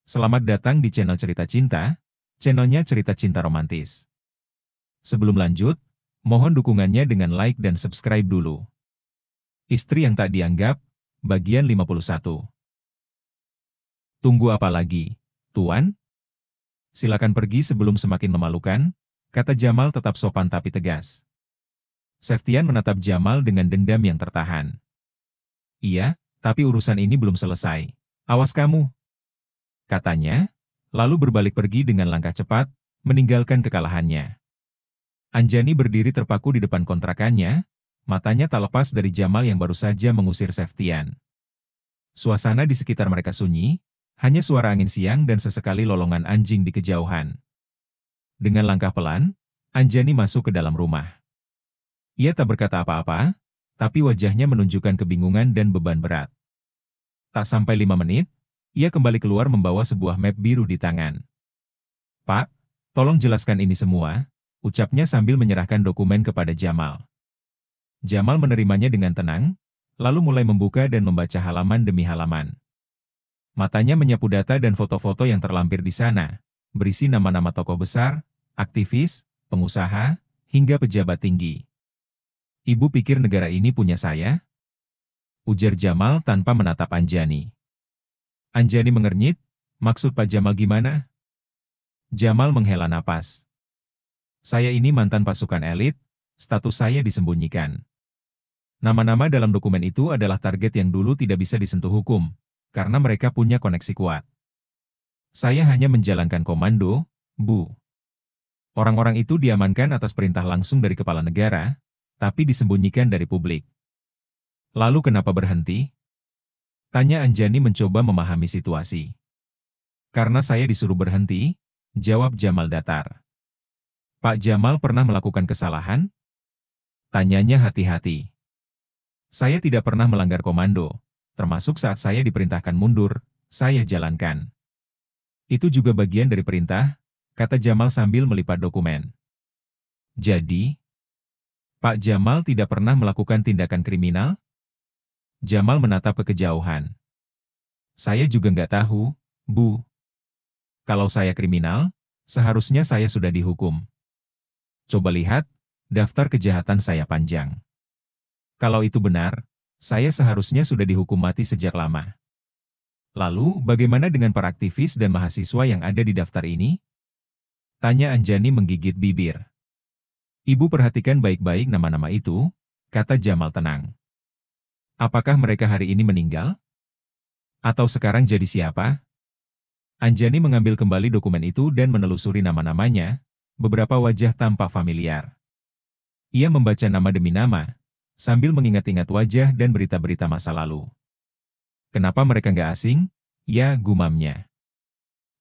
Selamat datang di channel Cerita Cinta, channelnya cerita cinta romantis. Sebelum lanjut, mohon dukungannya dengan like dan subscribe dulu. Istri yang tak dianggap, bagian 51. Tunggu apa lagi, Tuan? Silakan pergi sebelum semakin memalukan, kata Jamal tetap sopan tapi tegas. Septian menatap Jamal dengan dendam yang tertahan. Iya, tapi urusan ini belum selesai. Awas kamu, katanya, lalu berbalik pergi dengan langkah cepat, meninggalkan kekalahannya. Anjani berdiri terpaku di depan kontrakannya, matanya tak lepas dari Jamal yang baru saja mengusir Septian. Suasana di sekitar mereka sunyi, hanya suara angin siang dan sesekali lolongan anjing di kejauhan. Dengan langkah pelan, Anjani masuk ke dalam rumah. Ia tak berkata apa-apa, tapi wajahnya menunjukkan kebingungan dan beban berat. Tak sampai 5 menit, ia kembali keluar membawa sebuah map biru di tangan. Pak, tolong jelaskan ini semua, ucapnya sambil menyerahkan dokumen kepada Jamal. Jamal menerimanya dengan tenang, lalu mulai membuka dan membaca halaman demi halaman. Matanya menyapu data dan foto-foto yang terlampir di sana, berisi nama-nama tokoh besar, aktivis, pengusaha, hingga pejabat tinggi. Ibu pikir negara ini punya saya? Ujar Jamal tanpa menatap Anjani. Anjani mengernyit, maksud Pak Jamal gimana? Jamal menghela napas. Saya ini mantan pasukan elit, status saya disembunyikan. Nama-nama dalam dokumen itu adalah target yang dulu tidak bisa disentuh hukum, karena mereka punya koneksi kuat. Saya hanya menjalankan komando, Bu. Orang-orang itu diamankan atas perintah langsung dari kepala negara, tapi disembunyikan dari publik. Lalu kenapa berhenti? Tanya Anjani mencoba memahami situasi. Karena saya disuruh berhenti, jawab Jamal datar. Pak Jamal pernah melakukan kesalahan? Tanyanya hati-hati. Saya tidak pernah melanggar komando, termasuk saat saya diperintahkan mundur, saya jalankan. Itu juga bagian dari perintah, kata Jamal sambil melipat dokumen. Jadi, Pak Jamal tidak pernah melakukan tindakan kriminal? Jamal menatap ke kejauhan. Saya juga nggak tahu, Bu. Kalau saya kriminal, seharusnya saya sudah dihukum. Coba lihat, daftar kejahatan saya panjang. Kalau itu benar, saya seharusnya sudah dihukum mati sejak lama. Lalu, bagaimana dengan para aktivis dan mahasiswa yang ada di daftar ini? Tanya Anjani menggigit bibir. Ibu perhatikan baik-baik nama-nama itu, kata Jamal tenang. Apakah mereka hari ini meninggal? Atau sekarang jadi siapa? Anjani mengambil kembali dokumen itu dan menelusuri nama-namanya, beberapa wajah tampak familiar. Ia membaca nama demi nama, sambil mengingat-ingat wajah dan berita-berita masa lalu. Kenapa mereka nggak asing? Ya, gumamnya.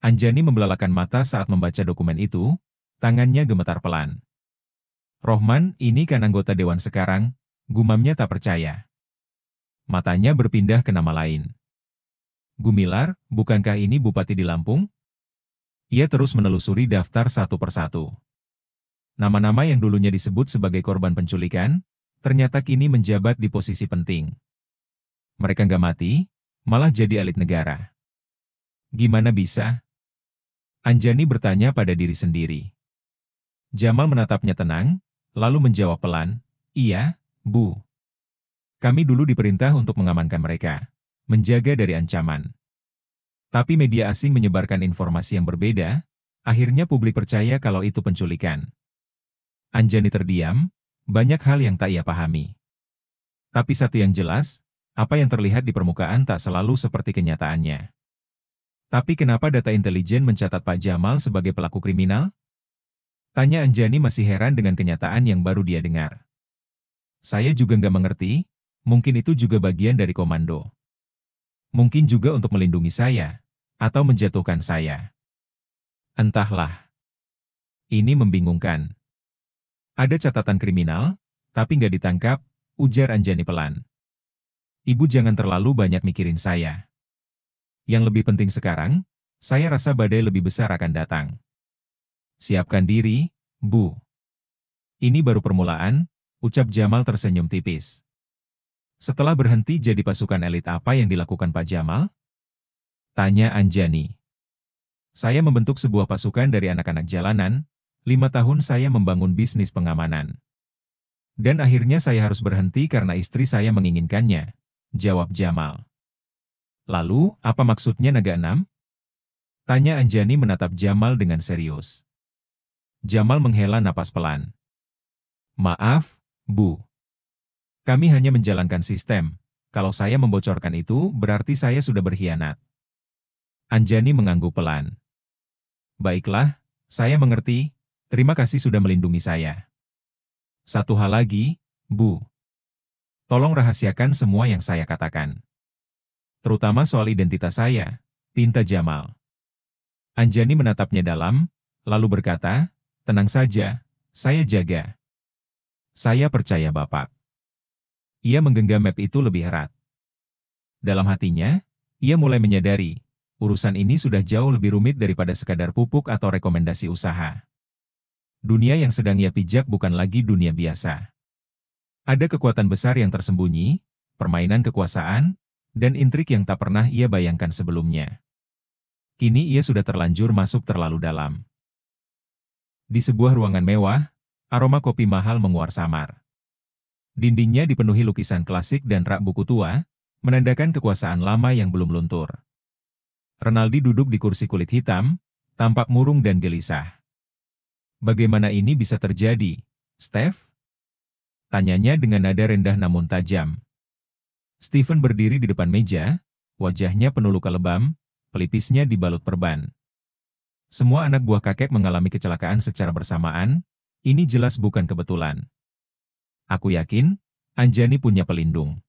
Anjani membelalakan mata saat membaca dokumen itu, tangannya gemetar pelan. Rohman, ini kan anggota dewan sekarang, gumamnya tak percaya. Matanya berpindah ke nama lain. Gumilar, bukankah ini bupati di Lampung? Ia terus menelusuri daftar satu persatu. Nama-nama yang dulunya disebut sebagai korban penculikan, ternyata kini menjabat di posisi penting. Mereka nggak mati, malah jadi elit negara. Gimana bisa? Anjani bertanya pada diri sendiri. Jamal menatapnya tenang, lalu menjawab pelan, iya, Bu. Kami dulu diperintah untuk mengamankan mereka, menjaga dari ancaman. Tapi media asing menyebarkan informasi yang berbeda, akhirnya publik percaya kalau itu penculikan. Anjani terdiam, banyak hal yang tak ia pahami. Tapi satu yang jelas, apa yang terlihat di permukaan tak selalu seperti kenyataannya. Tapi kenapa data intelijen mencatat Pak Jamal sebagai pelaku kriminal? Tanya Anjani masih heran dengan kenyataan yang baru dia dengar. Saya juga nggak mengerti, mungkin itu juga bagian dari komando. Mungkin juga untuk melindungi saya, atau menjatuhkan saya. Entahlah. Ini membingungkan. Ada catatan kriminal, tapi nggak ditangkap, ujar Anjani pelan. Ibu jangan terlalu banyak mikirin saya. Yang lebih penting sekarang, saya rasa badai lebih besar akan datang. Siapkan diri, Bu. Ini baru permulaan, ucap Jamal tersenyum tipis. Setelah berhenti jadi pasukan elit apa yang dilakukan Pak Jamal? Tanya Anjani. Saya membentuk sebuah pasukan dari anak-anak jalanan, 5 tahun saya membangun bisnis pengamanan. Dan akhirnya saya harus berhenti karena istri saya menginginkannya, jawab Jamal. Lalu, apa maksudnya naga 6? Tanya Anjani menatap Jamal dengan serius. Jamal menghela napas pelan. Maaf, Bu. Kami hanya menjalankan sistem. Kalau saya membocorkan itu, berarti saya sudah berkhianat. Anjani mengangguk pelan. Baiklah, saya mengerti. Terima kasih sudah melindungi saya. Satu hal lagi, Bu. Tolong rahasiakan semua yang saya katakan. Terutama soal identitas saya, pinta Jamal. Anjani menatapnya dalam, lalu berkata, tenang saja, saya jaga. Saya percaya Bapak. Ia menggenggam map itu lebih erat. Dalam hatinya, ia mulai menyadari, urusan ini sudah jauh lebih rumit daripada sekadar pupuk atau rekomendasi usaha. Dunia yang sedang ia pijak bukan lagi dunia biasa. Ada kekuatan besar yang tersembunyi, permainan kekuasaan, dan intrik yang tak pernah ia bayangkan sebelumnya. Kini ia sudah terlanjur masuk terlalu dalam. Di sebuah ruangan mewah, aroma kopi mahal menguar samar. Dindingnya dipenuhi lukisan klasik dan rak buku tua, menandakan kekuasaan lama yang belum luntur. Renaldi duduk di kursi kulit hitam, tampak murung dan gelisah. Bagaimana ini bisa terjadi, Steph? Tanyanya dengan nada rendah namun tajam. Stephen berdiri di depan meja, wajahnya penuh luka lebam, pelipisnya dibalut perban. Semua anak buah kakek mengalami kecelakaan secara bersamaan, ini jelas bukan kebetulan. Aku yakin, Anjani punya pelindung.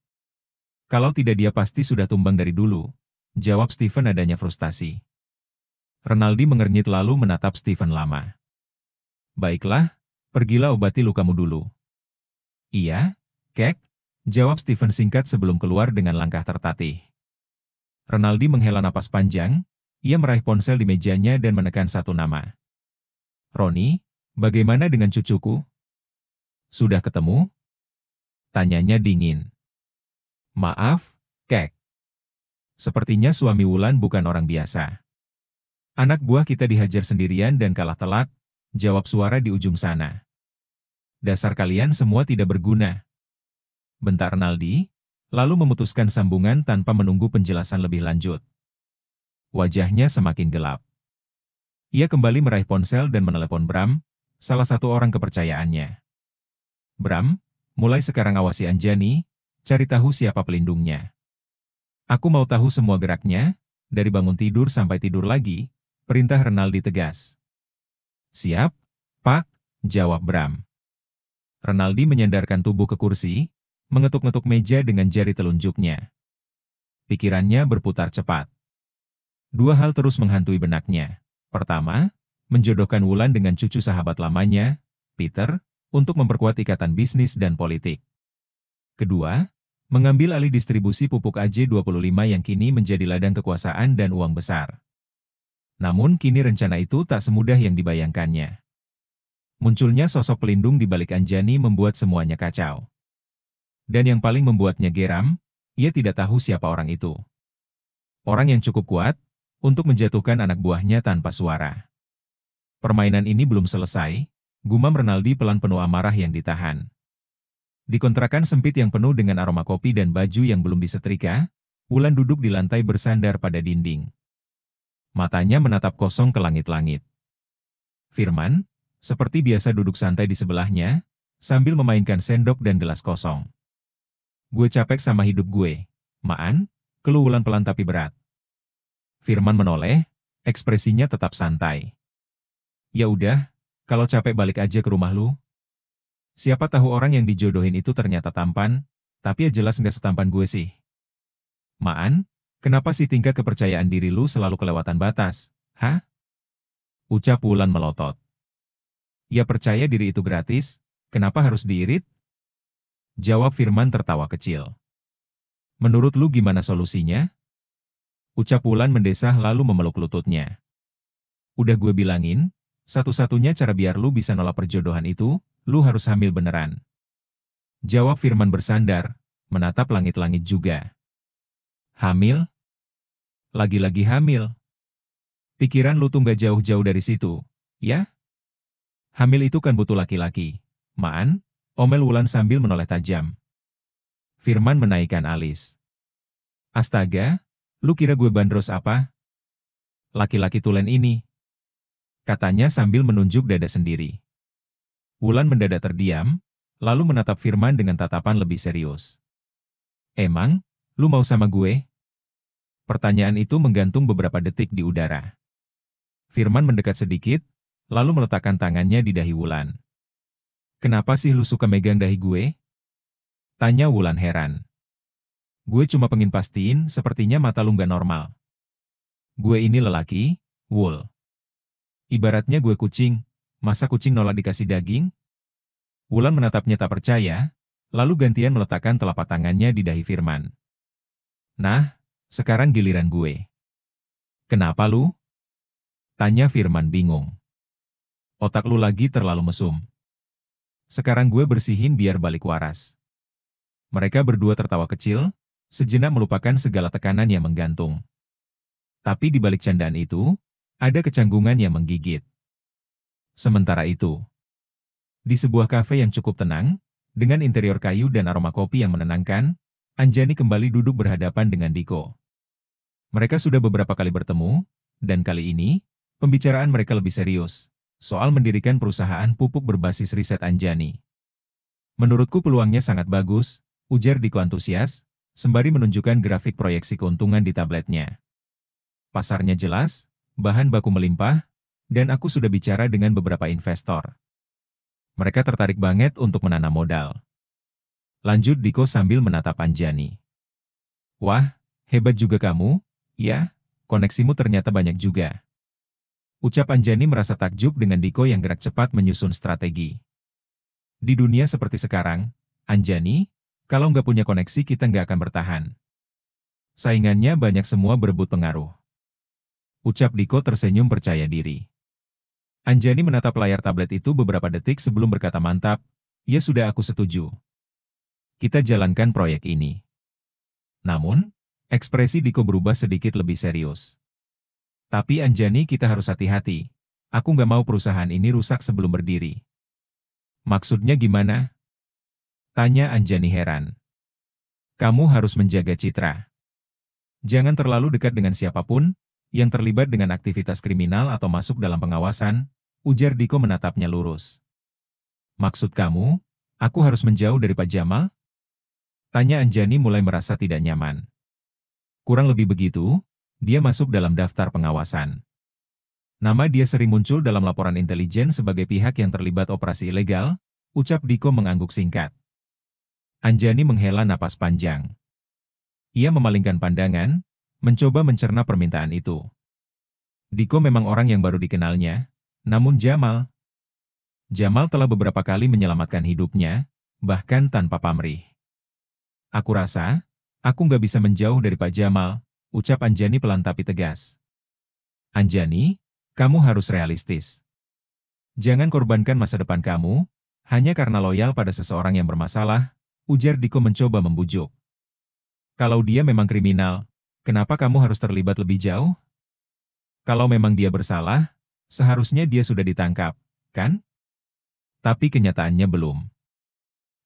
Kalau tidak dia pasti sudah tumbang dari dulu, jawab Stephen adanya frustasi. Renaldi mengernyit lalu menatap Stephen lama. Baiklah, pergilah obati lukamu dulu. Iya, Kek, jawab Stephen singkat sebelum keluar dengan langkah tertatih. Renaldi menghela napas panjang, ia meraih ponsel di mejanya dan menekan satu nama. Roni, bagaimana dengan cucuku? Sudah ketemu? Tanyanya dingin. Maaf, Kek. Sepertinya suami Wulan bukan orang biasa. Anak buah kita dihajar sendirian dan kalah telak, jawab suara di ujung sana. Dasar kalian semua tidak berguna. Bentar Renaldi, lalu memutuskan sambungan tanpa menunggu penjelasan lebih lanjut. Wajahnya semakin gelap. Ia kembali meraih ponsel dan menelepon Bram, salah satu orang kepercayaannya. Bram, mulai sekarang awasi Anjani, cari tahu siapa pelindungnya. Aku mau tahu semua geraknya, dari bangun tidur sampai tidur lagi, perintah Renaldi tegas. Siap, Pak, jawab Bram. Renaldi menyandarkan tubuh ke kursi, mengetuk-ngetuk meja dengan jari telunjuknya. Pikirannya berputar cepat. Dua hal terus menghantui benaknya. Pertama, menjodohkan Wulan dengan cucu sahabat lamanya, Peter, untuk memperkuat ikatan bisnis dan politik. Kedua, mengambil alih distribusi pupuk AJ25 yang kini menjadi ladang kekuasaan dan uang besar. Namun kini rencana itu tak semudah yang dibayangkannya. Munculnya sosok pelindung di balik Anjani membuat semuanya kacau. Dan yang paling membuatnya geram, ia tidak tahu siapa orang itu. Orang yang cukup kuat untuk menjatuhkan anak buahnya tanpa suara. Permainan ini belum selesai, gumam Renaldi pelan penuh amarah yang ditahan. Di kontrakan sempit yang penuh dengan aroma kopi dan baju yang belum disetrika, Wulan duduk di lantai bersandar pada dinding. Matanya menatap kosong ke langit-langit. Firman, seperti biasa duduk santai di sebelahnya, sambil memainkan sendok dan gelas kosong. Gue capek sama hidup gue, Maan, keluh Wulan pelan tapi berat. Firman menoleh, ekspresinya tetap santai. Ya udah, kalau capek balik aja ke rumah lu. Siapa tahu orang yang dijodohin itu ternyata tampan, tapi ya jelas nggak setampan gue sih. Maan, kenapa sih tingkat kepercayaan diri lu selalu kelewatan batas, hah? Ucap Wulan melotot. Ya percaya diri itu gratis, kenapa harus diirit? Jawab Firman tertawa kecil. Menurut lu gimana solusinya? Ucap Wulan mendesah lalu memeluk lututnya. Udah gue bilangin, satu-satunya cara biar lu bisa nolak perjodohan itu, lu harus hamil beneran. Jawab Firman bersandar, menatap langit-langit juga. Hamil? Lagi-lagi hamil. Pikiran lu tuh nggak jauh-jauh dari situ, ya? Hamil itu kan butuh laki-laki. Maan, omel Wulan sambil menoleh tajam. Firman menaikkan alis. Astaga, lu kira gue bandros apa? Laki-laki tulen ini, katanya sambil menunjuk dada sendiri. Wulan mendadak terdiam, lalu menatap Firman dengan tatapan lebih serius. Emang, lu mau sama gue? Pertanyaan itu menggantung beberapa detik di udara. Firman mendekat sedikit, lalu meletakkan tangannya di dahi Wulan. Kenapa sih lu suka megang dahi gue? Tanya Wulan heran. Gue cuma pengen pastiin sepertinya mata lu nggak normal. Gue ini lelaki, Wul. Ibaratnya gue kucing, masa kucing nolak dikasih daging? Wulan menatapnya tak percaya, lalu gantian meletakkan telapak tangannya di dahi Firman. Nah, sekarang giliran gue. Kenapa lu? Tanya Firman bingung. Otak lu lagi terlalu mesum. Sekarang gue bersihin biar balik waras. Mereka berdua tertawa kecil, sejenak melupakan segala tekanan yang menggantung. Tapi di balik candaan itu, ada kecanggungan yang menggigit. Sementara itu, di sebuah kafe yang cukup tenang, dengan interior kayu dan aroma kopi yang menenangkan, Anjani kembali duduk berhadapan dengan Diko. Mereka sudah beberapa kali bertemu, dan kali ini, pembicaraan mereka lebih serius, soal mendirikan perusahaan pupuk berbasis riset Anjani. Menurutku peluangnya sangat bagus, ujar Diko antusias, sembari menunjukkan grafik proyeksi keuntungan di tabletnya. Pasarnya jelas, bahan baku melimpah, dan aku sudah bicara dengan beberapa investor. Mereka tertarik banget untuk menanam modal. Lanjut Diko sambil menatap Anjani. Wah, hebat juga kamu, ya, koneksimu ternyata banyak juga. Ucap Anjani merasa takjub dengan Diko yang gerak cepat menyusun strategi. Di dunia seperti sekarang, Anjani, kalau nggak punya koneksi kita nggak akan bertahan. Saingannya banyak semua berebut pengaruh. Ucap Diko tersenyum percaya diri. Anjani menatap layar tablet itu beberapa detik sebelum berkata mantap, ya sudah aku setuju. Kita jalankan proyek ini. Namun, ekspresi Diko berubah sedikit lebih serius. Tapi Anjani kita harus hati-hati. Aku nggak mau perusahaan ini rusak sebelum berdiri. Maksudnya gimana? Tanya Anjani heran. Kamu harus menjaga citra. Jangan terlalu dekat dengan siapapun yang terlibat dengan aktivitas kriminal atau masuk dalam pengawasan, ujar Diko menatapnya lurus. Maksud kamu, aku harus menjauh dari Pak Jamal? Tanya Anjani mulai merasa tidak nyaman. Kurang lebih begitu, dia masuk dalam daftar pengawasan. Nama dia sering muncul dalam laporan intelijen sebagai pihak yang terlibat operasi ilegal, ucap Diko mengangguk singkat. Anjani menghela napas panjang. Ia memalingkan pandangan, mencoba mencerna permintaan itu. Diko memang orang yang baru dikenalnya, namun Jamal telah beberapa kali menyelamatkan hidupnya, bahkan tanpa pamrih. Aku rasa, aku nggak bisa menjauh dari Pak Jamal, ucap Anjani pelan tapi tegas. Anjani, kamu harus realistis. Jangan korbankan masa depan kamu, hanya karena loyal pada seseorang yang bermasalah, ujar Diko mencoba membujuk. Kalau dia memang kriminal, kenapa kamu harus terlibat lebih jauh? Kalau memang dia bersalah, seharusnya dia sudah ditangkap, kan? Tapi kenyataannya belum.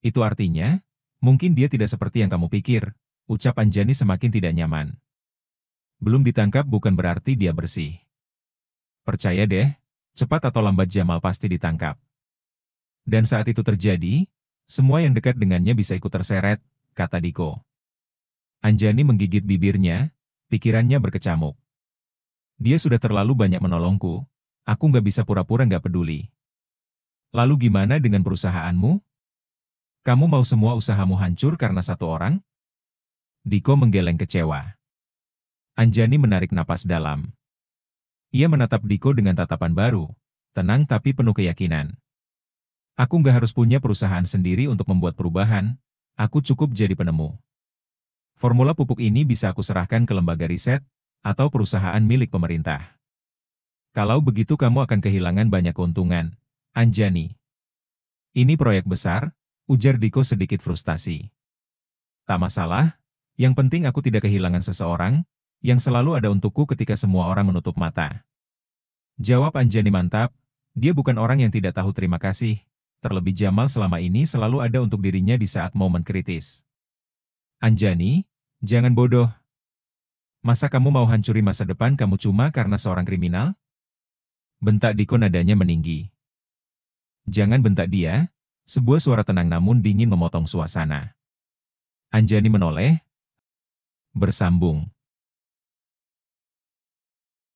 Itu artinya, mungkin dia tidak seperti yang kamu pikir, ucap Anjani semakin tidak nyaman. Belum ditangkap bukan berarti dia bersih. Percaya deh, cepat atau lambat Jamal pasti ditangkap. Dan saat itu terjadi, semua yang dekat dengannya bisa ikut terseret, kata Diko. Anjani menggigit bibirnya, pikirannya berkecamuk. Dia sudah terlalu banyak menolongku, aku nggak bisa pura-pura nggak peduli. Lalu gimana dengan perusahaanmu? Kamu mau semua usahamu hancur karena satu orang? Diko menggeleng kecewa. Anjani menarik napas dalam. Ia menatap Diko dengan tatapan baru, tenang tapi penuh keyakinan. Aku nggak harus punya perusahaan sendiri untuk membuat perubahan, aku cukup jadi penemu. Formula pupuk ini bisa aku serahkan ke lembaga riset, atau perusahaan milik pemerintah. Kalau begitu kamu akan kehilangan banyak keuntungan, Anjani. Ini proyek besar, ujar Diko sedikit frustasi. Tak masalah, yang penting aku tidak kehilangan seseorang, yang selalu ada untukku ketika semua orang menutup mata. Jawab Anjani mantap, dia bukan orang yang tidak tahu terima kasih. Terlebih Jamal selama ini selalu ada untuk dirinya di saat momen kritis. Anjani, jangan bodoh. Masa kamu mau hancuri masa depan kamu cuma karena seorang kriminal? Bentak Diko nadanya meninggi. Jangan bentak dia, sebuah suara tenang namun dingin memotong suasana. Anjani menoleh, bersambung.